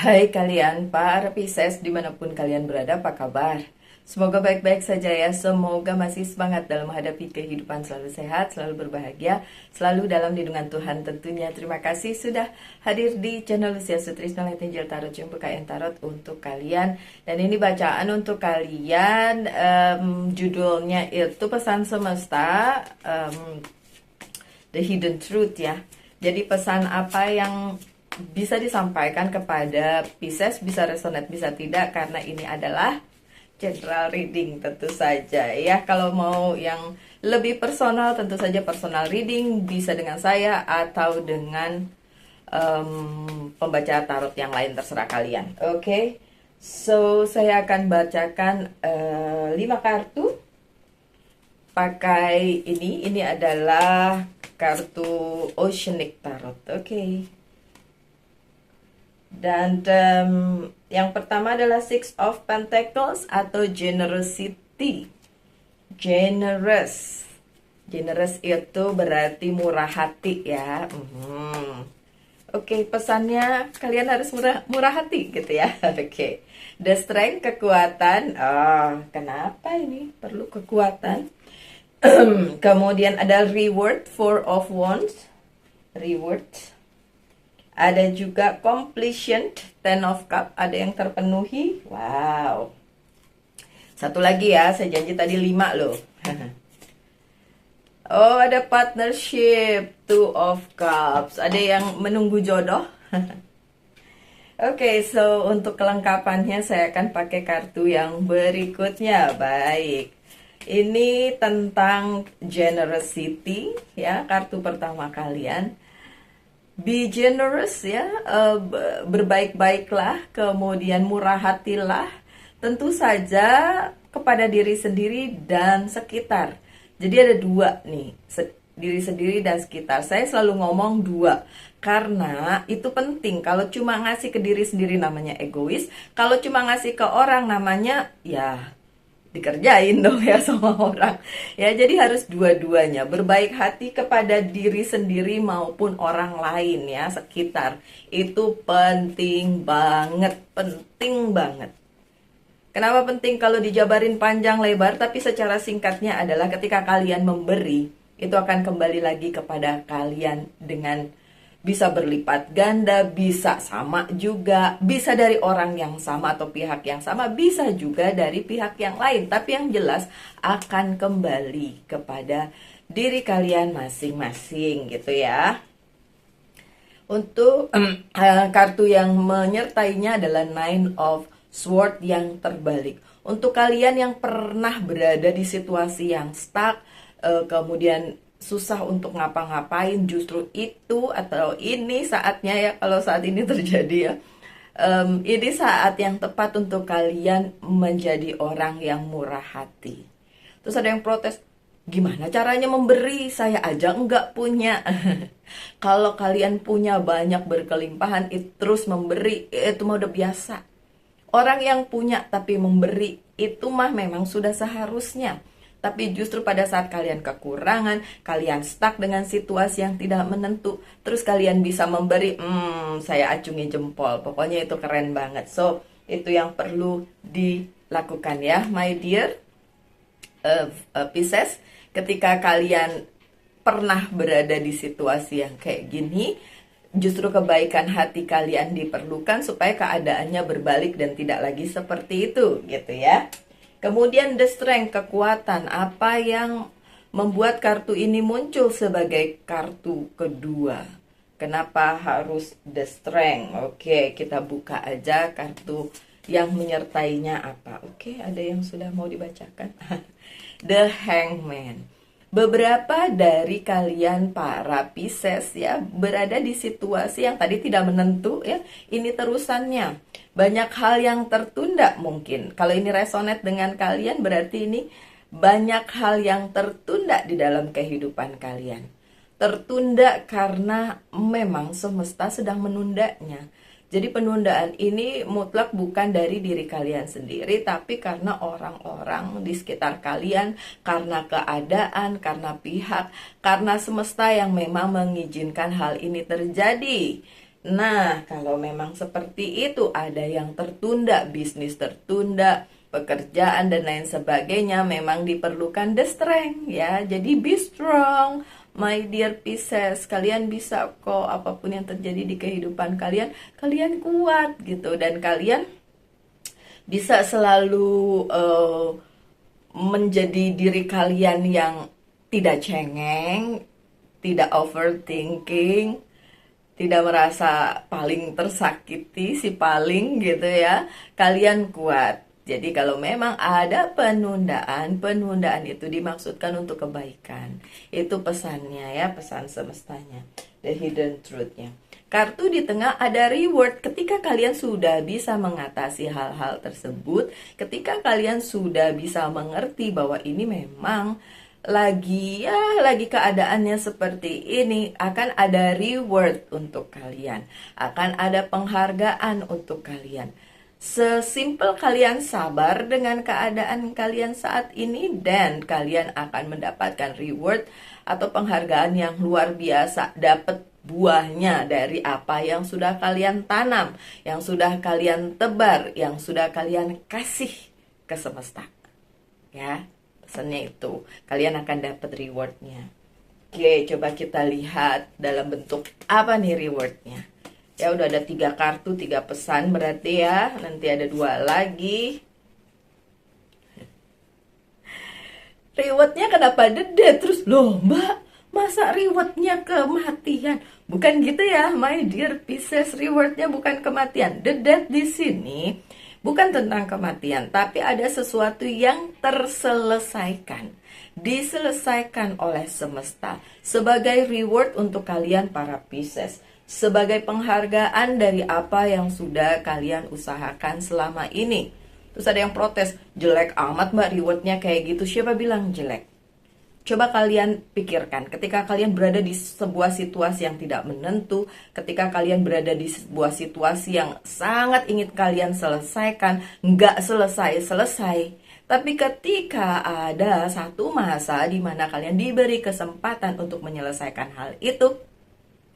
Hai kalian, para Pisces dimanapun kalian berada, apa kabar? Semoga baik-baik saja ya, semoga masih semangat dalam menghadapi kehidupan, selalu sehat, selalu berbahagia, selalu dalam lindungan Tuhan tentunya. Terima kasih sudah hadir di channel Lucia Sutrisno Light Angel Tarot, Jumbo Kain Tarot untuk kalian. Dan ini bacaan untuk kalian, judulnya itu Pesan Semesta, The Hidden Truth ya. Jadi pesan apa yang bisa disampaikan kepada Pisces, bisa resonate, bisa tidak, karena ini adalah general reading tentu saja ya. Kalau mau yang lebih personal, tentu saja personal reading bisa dengan saya atau dengan pembaca tarot yang lain, terserah kalian. Oke. So saya akan bacakan 5 kartu pakai ini adalah kartu Oceanic Tarot. Oke. Dan yang pertama adalah Six of Pentacles atau Generosity. Generous itu berarti murah hati ya. Oke, pesannya kalian harus murah hati gitu ya. Oke. The Strength, kekuatan. Kenapa ini perlu kekuatan? Kemudian ada Reward, Four of Wands. Reward. Ada juga Completion, Ten of Cup. Ada yang terpenuhi. Wow. Satu lagi ya, saya janji tadi 5 loh. Oh, ada Partnership, Two of Cups. Ada yang menunggu jodoh. Oke, so untuk kelengkapannya saya akan pakai kartu yang berikutnya. Baik. Ini tentang generosity ya, kartu pertama kalian. Be generous ya, berbaik-baiklah, kemudian murah hatilah. Tentu saja kepada diri sendiri dan sekitar. Jadi ada 2 nih, diri sendiri dan sekitar. Saya selalu ngomong 2 karena itu penting. Kalau cuma ngasih ke diri sendiri namanya egois, kalau cuma ngasih ke orang namanya ya dikerjain dong ya sama orang ya. Jadi harus dua-duanya, berbaik hati kepada diri sendiri maupun orang lain ya, sekitar. Itu penting banget, penting banget. Kenapa penting? Kalau dijabarin panjang lebar, tapi secara singkatnya adalah ketika kalian memberi, itu akan kembali lagi kepada kalian dengan bisa berlipat ganda, bisa sama juga, bisa dari orang yang sama atau pihak yang sama, bisa juga dari pihak yang lain. Tapi yang jelas akan kembali kepada diri kalian masing-masing gitu ya. Untuk kartu yang menyertainya adalah Nine of Swords yang terbalik. Untuk kalian yang pernah berada di situasi yang stuck, kemudian susah untuk ngapa-ngapain, justru itu atau ini saatnya ya, kalau saat ini terjadi ya, ini saat yang tepat untuk kalian menjadi orang yang murah hati. Terus ada yang protes, gimana caranya memberi, saya aja enggak punya. Kalau kalian punya banyak berkelimpahan, terus memberi, itu mah udah biasa. Orang yang punya tapi memberi, itu mah memang sudah seharusnya. Tapi justru pada saat kalian kekurangan, kalian stuck dengan situasi yang tidak menentu, terus kalian bisa memberi, saya acungi jempol. Pokoknya itu keren banget. So, itu yang perlu dilakukan ya, my dear Pisces. Ketika kalian pernah berada di situasi yang kayak gini, justru kebaikan hati kalian diperlukan supaya keadaannya berbalik dan tidak lagi seperti itu gitu ya. Kemudian The Strength, kekuatan. Apa yang membuat kartu ini muncul sebagai kartu kedua? Kenapa harus The Strength? Oke, kita buka aja kartu yang menyertainya apa. Oke, ada yang sudah mau dibacakan. The Hangman. Beberapa dari kalian para Pisces ya berada di situasi yang tadi tidak menentu ya. Ini terusannya. Banyak hal yang tertunda mungkin. Kalau ini resonate dengan kalian, berarti ini banyak hal yang tertunda di dalam kehidupan kalian. Tertunda karena memang semesta sedang menundanya. Jadi penundaan ini mutlak bukan dari diri kalian sendiri, tapi karena orang-orang di sekitar kalian, karena keadaan, karena pihak, karena semesta yang memang mengizinkan hal ini terjadi. Nah, kalau memang seperti itu, ada yang tertunda, bisnis tertunda, pekerjaan dan lain sebagainya, memang diperlukan the strength ya. Jadi be strong, my dear Pisces. Kalian bisa kok, apapun yang terjadi di kehidupan kalian, kalian kuat gitu, dan kalian bisa selalu menjadi diri kalian yang tidak cengeng, tidak overthinking, tidak merasa paling tersakiti, si paling gitu ya. Kalian kuat. Jadi kalau memang ada penundaan, penundaan itu dimaksudkan untuk kebaikan. Itu pesannya ya, pesan semestanya. The hidden truth-nya. Kartu di tengah ada reward ketika kalian sudah bisa mengatasi hal-hal tersebut, ketika kalian sudah bisa mengerti bahwa ini memang lagi keadaannya seperti ini, akan ada reward untuk kalian, akan ada penghargaan untuk kalian. Sesimpel kalian sabar dengan keadaan kalian saat ini, dan kalian akan mendapatkan reward atau penghargaan yang luar biasa, dapat buahnya dari apa yang sudah kalian tanam, yang sudah kalian tebar, yang sudah kalian kasih ke semesta. Ya, pesannya itu, kalian akan dapat rewardnya. Oke, coba kita lihat dalam bentuk apa nih rewardnya. Ya, udah ada 3 kartu, 3 pesan berarti ya. Nanti ada 2 lagi. Rewardnya kenapa dede? Terus, loh mbak, masa rewardnya kematian? Bukan gitu ya, my dear Pisces. Rewardnya bukan kematian. The death di sini bukan tentang kematian, tapi ada sesuatu yang terselesaikan, diselesaikan oleh semesta sebagai reward untuk kalian para Pisces, sebagai penghargaan dari apa yang sudah kalian usahakan selama ini. Terus ada yang protes, jelek amat mbak rewardnya kayak gitu. Siapa bilang jelek? Coba kalian pikirkan, ketika kalian berada di sebuah situasi yang tidak menentu, ketika kalian berada di sebuah situasi yang sangat ingin kalian selesaikan, nggak selesai-selesai. Tapi ketika ada satu masa di mana kalian diberi kesempatan untuk menyelesaikan hal itu,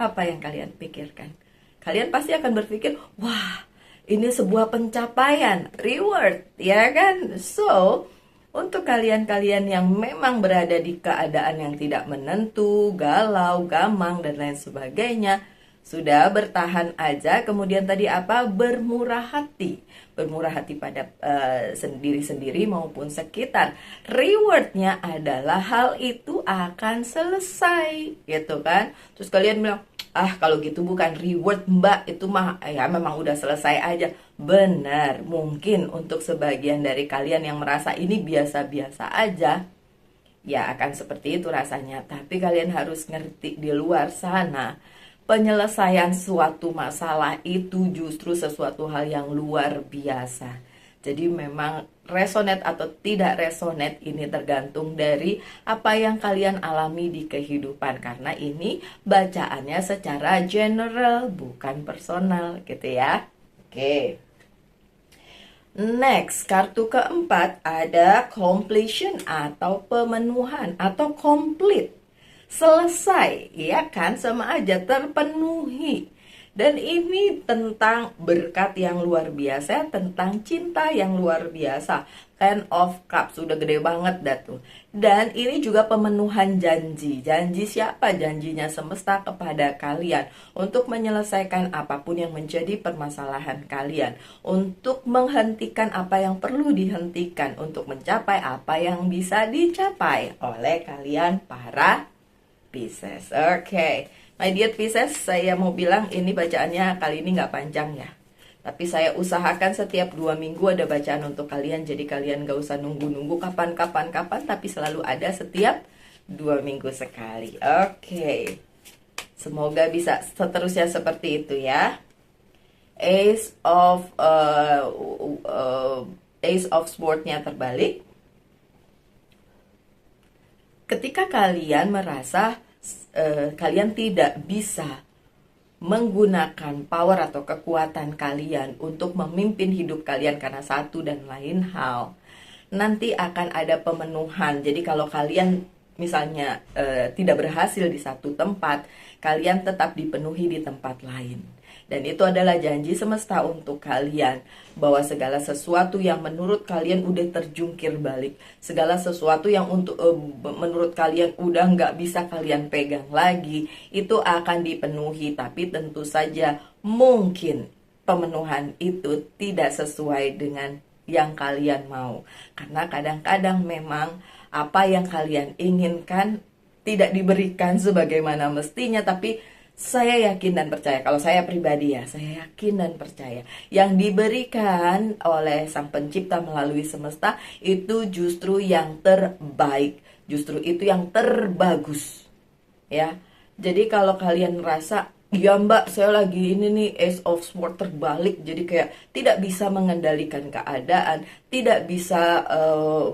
apa yang kalian pikirkan? Kalian pasti akan berpikir, wah, ini sebuah pencapaian, reward, ya kan? So, untuk kalian-kalian yang memang berada di keadaan yang tidak menentu, galau, gamang, dan lain sebagainya, sudah bertahan aja, kemudian tadi apa? Bermurah hati. Bermurah hati pada sendiri-sendiri maupun sekitar. Rewardnya adalah hal itu akan selesai, gitu kan? Terus kalian bilang, ah kalau gitu bukan reward mbak, itu mah ya memang udah selesai aja. Benar, mungkin untuk sebagian dari kalian yang merasa ini biasa-biasa aja, ya akan seperti itu rasanya. Tapi kalian harus ngerti, di luar sana penyelesaian suatu masalah itu justru sesuatu hal yang luar biasa. Jadi memang resonate atau tidak resonate ini tergantung dari apa yang kalian alami di kehidupan, karena ini bacaannya secara general bukan personal gitu ya. Oke. Next, kartu keempat ada completion atau pemenuhan atau complete. Selesai, ya kan? Sama aja terpenuhi. Dan ini tentang berkat yang luar biasa, tentang cinta yang luar biasa. Ten of Cups, sudah gede banget dah tuh. Dan ini juga pemenuhan janji. Janji siapa? Janjinya semesta kepada kalian untuk menyelesaikan apapun yang menjadi permasalahan kalian, untuk menghentikan apa yang perlu dihentikan, untuk mencapai apa yang bisa dicapai oleh kalian para Pisces. Oke, my dear Pisces, saya mau bilang ini bacaannya kali ini nggak panjang ya. Tapi saya usahakan setiap 2 minggu ada bacaan untuk kalian. Jadi kalian nggak usah nunggu-nunggu kapan, tapi selalu ada setiap 2 minggu sekali. Oke, semoga bisa seterusnya seperti itu ya. Ace of Swords-nya terbalik. Ketika kalian merasa kalian tidak bisa menggunakan power atau kekuatan kalian untuk memimpin hidup kalian karena satu dan lain hal, nanti akan ada pemenuhan. Jadi kalau kalian misalnya tidak berhasil di satu tempat, kalian tetap dipenuhi di tempat lain. Dan itu adalah janji semesta untuk kalian, bahwa segala sesuatu yang menurut kalian udah terjungkir balik, segala sesuatu yang menurut kalian udah nggak bisa kalian pegang lagi, itu akan dipenuhi. Tapi tentu saja mungkin pemenuhan itu tidak sesuai dengan yang kalian mau. Karena kadang-kadang memang apa yang kalian inginkan tidak diberikan sebagaimana mestinya. Tapi saya yakin dan percaya, kalau saya pribadi ya, saya yakin dan percaya yang diberikan oleh Sang Pencipta melalui semesta itu justru yang terbaik, justru itu yang terbagus, ya. Jadi kalau kalian merasa, ya mbak, saya lagi ini nih Ace of Swords terbalik, jadi kayak tidak bisa mengendalikan keadaan, tidak bisa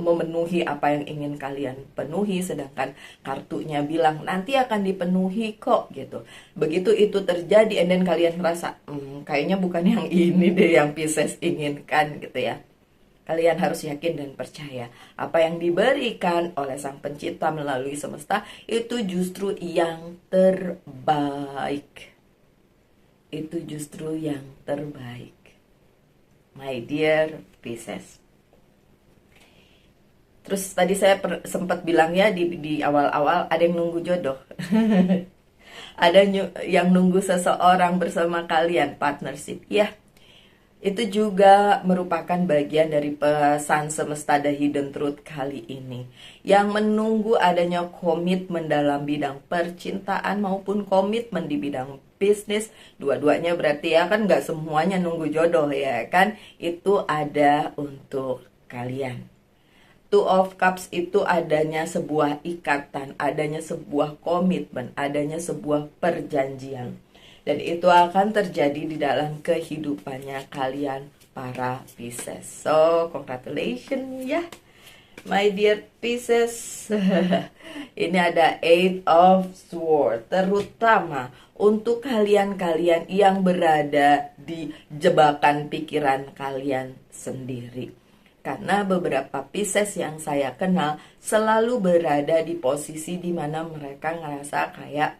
memenuhi apa yang ingin kalian penuhi, sedangkan kartunya bilang nanti akan dipenuhi kok gitu. Begitu itu terjadi, and then kalian merasa kayaknya bukan yang ini deh yang Pisces inginkan gitu ya. Kalian harus yakin dan percaya apa yang diberikan oleh Sang Pencipta melalui semesta itu justru yang terbaik. Itu justru yang terbaik. My dear Pisces. Terus tadi saya sempat bilang ya di awal-awal ada yang nunggu jodoh. Ada yang nunggu seseorang bersama kalian, partnership. Ya, itu juga merupakan bagian dari pesan semesta The Hidden Truth kali ini, yang menunggu adanya komitmen dalam bidang percintaan maupun komitmen di bidang bisnis. Dua-duanya berarti ya kan, gak semuanya nunggu jodoh ya kan. Itu ada untuk kalian. Two of Cups itu adanya sebuah ikatan, adanya sebuah komitmen, adanya sebuah perjanjian. Dan itu akan terjadi di dalam kehidupannya kalian para Pisces. So, congratulations ya, my dear Pisces. Ini ada Eight of Swords, terutama untuk kalian-kalian yang berada di jebakan pikiran kalian sendiri. Karena beberapa Pisces yang saya kenal selalu berada di posisi dimana mereka ngerasa kayak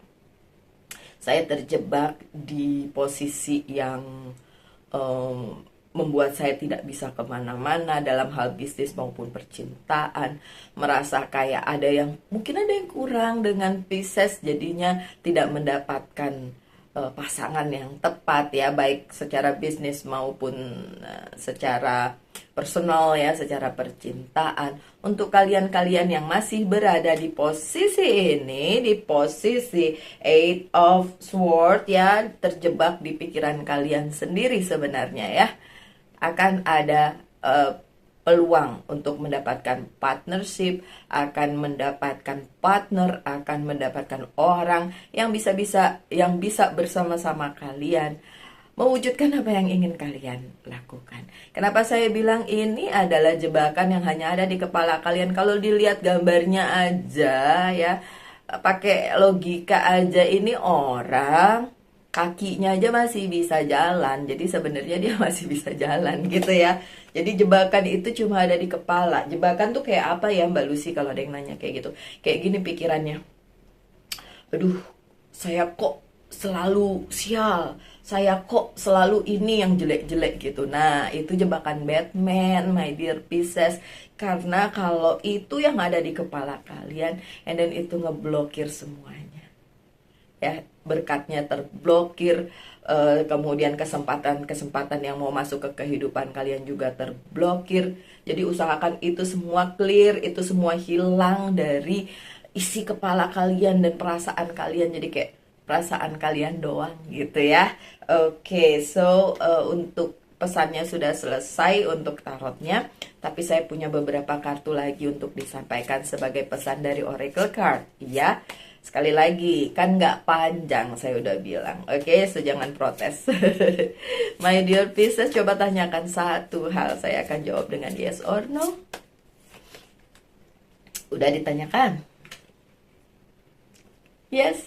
saya terjebak di posisi yang membuat saya tidak bisa kemana-mana dalam hal bisnis maupun percintaan. Merasa kayak mungkin ada yang kurang dengan Pisces, jadinya tidak mendapatkan pasangan yang tepat ya, baik secara bisnis maupun secara personal ya, secara percintaan. Untuk kalian-kalian yang masih berada di posisi ini, di posisi Eight of Swords ya, terjebak di pikiran kalian sendiri sebenarnya ya, akan ada peluang untuk mendapatkan partnership, akan mendapatkan partner, akan mendapatkan orang yang bisa bersama-sama kalian mewujudkan apa yang ingin kalian lakukan. Kenapa saya bilang ini adalah jebakan yang hanya ada di kepala kalian? Kalau dilihat gambarnya aja ya, pakai logika aja, ini orang kakinya aja masih bisa jalan, jadi sebenarnya dia masih bisa jalan gitu ya. Jadi jebakan itu cuma ada di kepala. Jebakan tuh kayak apa ya Mbak Lucy, kalau ada yang nanya kayak gitu? Kayak gini pikirannya, aduh saya kok selalu sial, saya kok selalu ini yang jelek-jelek gitu. Nah itu jebakan Batman, my dear Pisces. Karena kalau itu yang ada di kepala kalian, and then itu ngeblokir semuanya ya, berkatnya terblokir, kemudian kesempatan yang mau masuk ke kehidupan kalian juga terblokir. Jadi usahakan itu semua clear, itu semua hilang dari isi kepala kalian dan perasaan kalian, jadi kayak perasaan kalian doang gitu ya. Oke, so untuk pesannya sudah selesai untuk tarotnya, tapi saya punya beberapa kartu lagi untuk disampaikan sebagai pesan dari Oracle Card ya. Sekali lagi, kan nggak panjang saya udah bilang. Oke, so jangan protes. My dear Pisces, coba tanyakan satu hal, saya akan jawab dengan yes or no. Udah ditanyakan? Yes.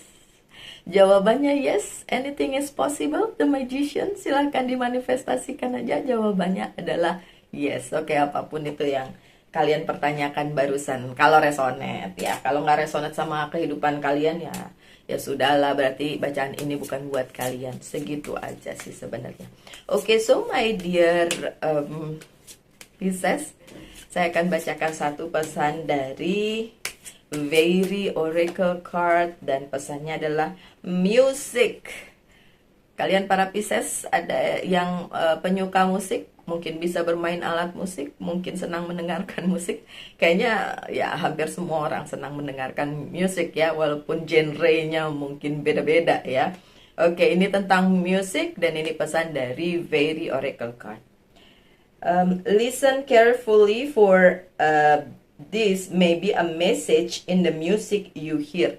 Jawabannya yes, anything is possible. The Magician, silahkan dimanifestasikan aja. Jawabannya adalah yes. Oke, apapun itu yang kalian pertanyakan barusan, kalau resonate ya. Kalau nggak resonate sama kehidupan kalian ya ya sudahlah, berarti bacaan ini bukan buat kalian. Segitu aja sih sebenarnya. Oke, so my dear Pisces, saya akan bacakan satu pesan dari Very Oracle Card, dan pesannya adalah music. Kalian para Pisces, ada yang penyuka musik, mungkin bisa bermain alat musik, mungkin senang mendengarkan musik. Kayaknya ya hampir semua orang senang mendengarkan musik ya, walaupun genrenya mungkin beda-beda ya. Oke, ini tentang musik dan ini pesan dari Very Oracle Card. Listen carefully, for this may be a message in the music you hear.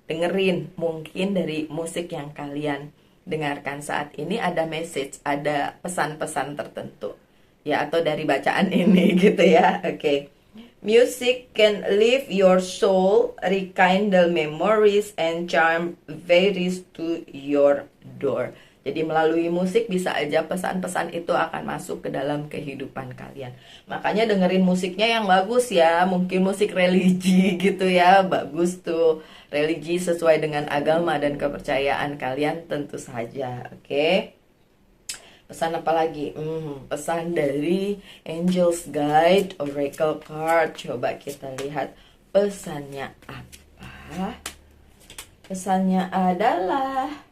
Dengerin, mungkin dari musik yang kalian dengarkan saat ini ada message, ada pesan-pesan tertentu ya, atau dari bacaan ini gitu ya. Oke. Music can lift your soul, rekindle memories, and charm varies to your door. Jadi melalui musik bisa aja pesan-pesan itu akan masuk ke dalam kehidupan kalian. Makanya dengerin musiknya yang bagus ya. Mungkin musik religi gitu ya. Bagus tuh. Religi sesuai dengan agama dan kepercayaan kalian tentu saja. Oke. Pesan apa lagi? Pesan dari Angel's Guide Oracle Card. Coba kita lihat pesannya apa. Pesannya adalah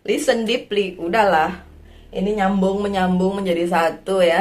listen deeply. Udahlah, ini menyambung menjadi satu ya.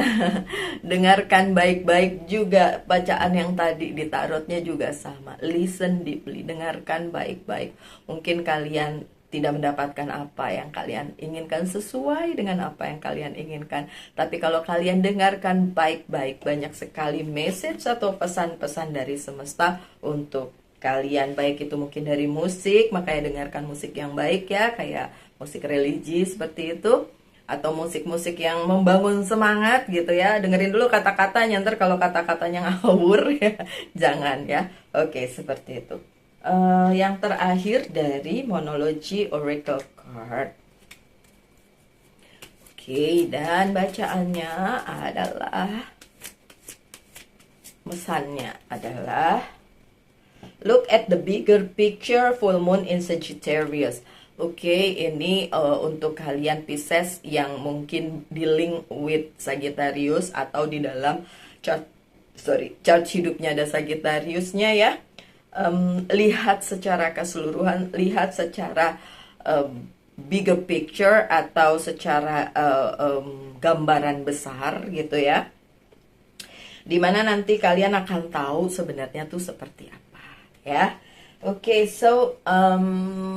Dengarkan baik-baik juga. Bacaan yang tadi di tarotnya juga sama. Listen deeply, dengarkan baik-baik. Mungkin kalian tidak mendapatkan apa yang kalian inginkan sesuai dengan apa yang kalian inginkan. Tapi kalau kalian dengarkan baik-baik, banyak sekali message atau pesan-pesan dari semesta untuk kalian. Baik itu mungkin dari musik, makanya dengarkan musik yang baik ya, kayak musik religi seperti itu, atau musik-musik yang membangun semangat gitu ya. Dengerin dulu kata-katanya, ntar kalau kata-katanya ngawur ya jangan ya. Oke, seperti itu. Yang terakhir dari Monology Oracle Card. Oke, dan bacaannya adalah, pesannya adalah look at the bigger picture, full moon in Sagittarius. Oke, ini untuk kalian Pisces yang mungkin dealing with Sagittarius atau di dalam chart hidupnya ada Sagittariusnya ya. Lihat secara keseluruhan, lihat secara bigger picture atau secara gambaran besar gitu ya. Dimana nanti kalian akan tahu sebenarnya tuh seperti apa ya. Oke, so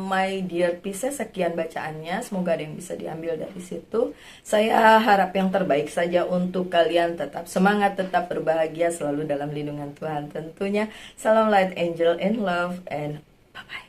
my dear Pisces, sekian bacaannya. Semoga ada yang bisa diambil dari situ. Saya harap yang terbaik saja untuk kalian. Tetap semangat, tetap berbahagia, selalu dalam lindungan Tuhan tentunya. Salam light, angel, and love, and bye-bye.